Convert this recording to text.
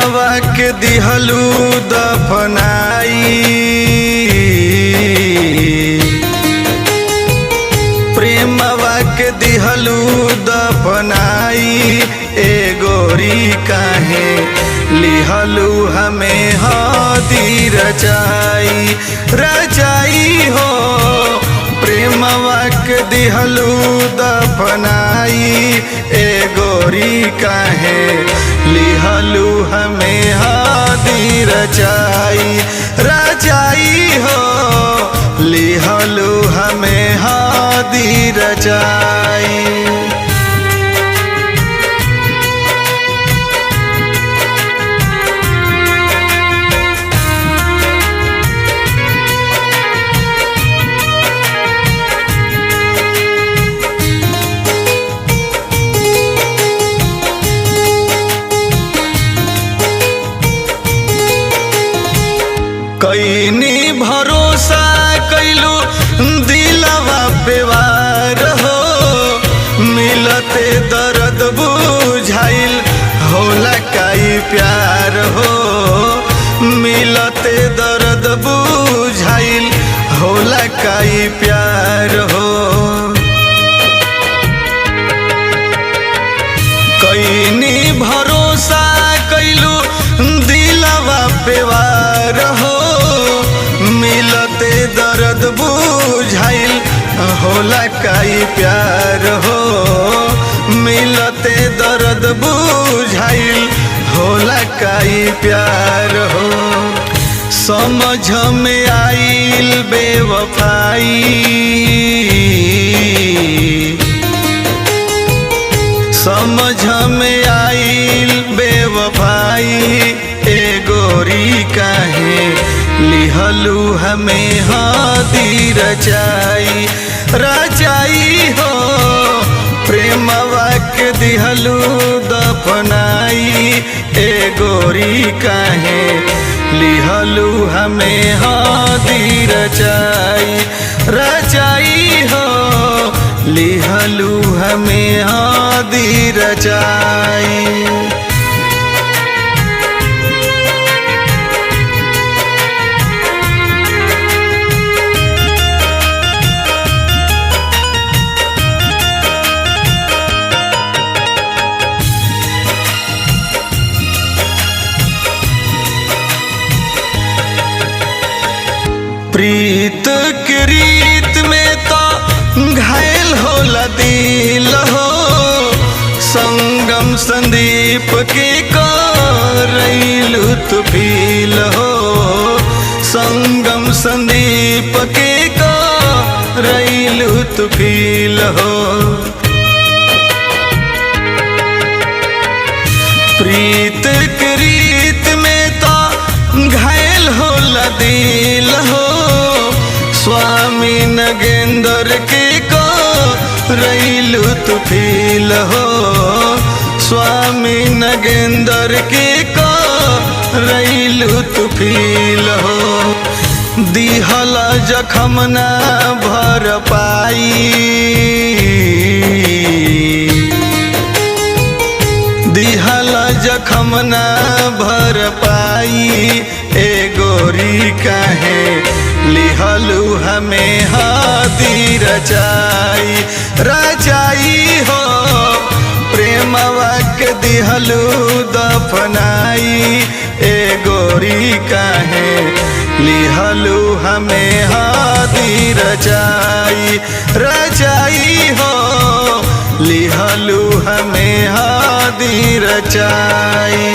प्रेमवा के दिहलू दफनाई, प्रेमवा के दिहलू दफनाई। ए गोरी काहे लिहलू हमें हदी रचाई, रचाई हो प्रेमवा के दिहलू दफनाई। ए गोरी काहे लिहलू हमें हदी रचाई, रचाई हो लिहलू हमें हदी रचाई। कैनी भरोसा कैलू दिलवा पे वार हो, मिलते दर्द बुझाइल होला काई प्यार हो, मिलते दर्द बुझाइल होला काई प्यार हो। कैनी भरोसा कैलू दिलवा पे वार हो, मिलते दर्द बुझाइल होला काई प्यार हो, मिलते दर्द बुझाइल होला काई प्यार हो। समझ में आइल बेवफाई, समझ में आइल बेवफाई। ए गोरी काहे लिहलू हमें हदी रचाई, रचाई हो प्रेमवा के दिहलू दफनाई। ए गोरी काहे लिहलू हमें हदी रचाई, रचाई हो लिहलू हमें हदी रचाई। प्रीत के रीत में तो घायल होला दिल हो, संगम संदीप के करैलू तू फील हो, संगम संदीप के करैलू तू फील हो। प्रीत के रीत में तो घायल होला दिल हो, स्वामी नगेंद्र के करैलू तू फील हो, स्वामी नगेंद्र के करैलू तू फील हो। दिहल जखम ना भर पाई, दिहल जखम ना भर पाई। ए गोरी काहे लिहलू हमें हदी रचाई, रचाई हो प्रेमवा के दिहलू दफनाई। ए गोरी काहे लिहलू हमें हदी रचाई, रचाई हो लिहलू हमें हदी रचाई।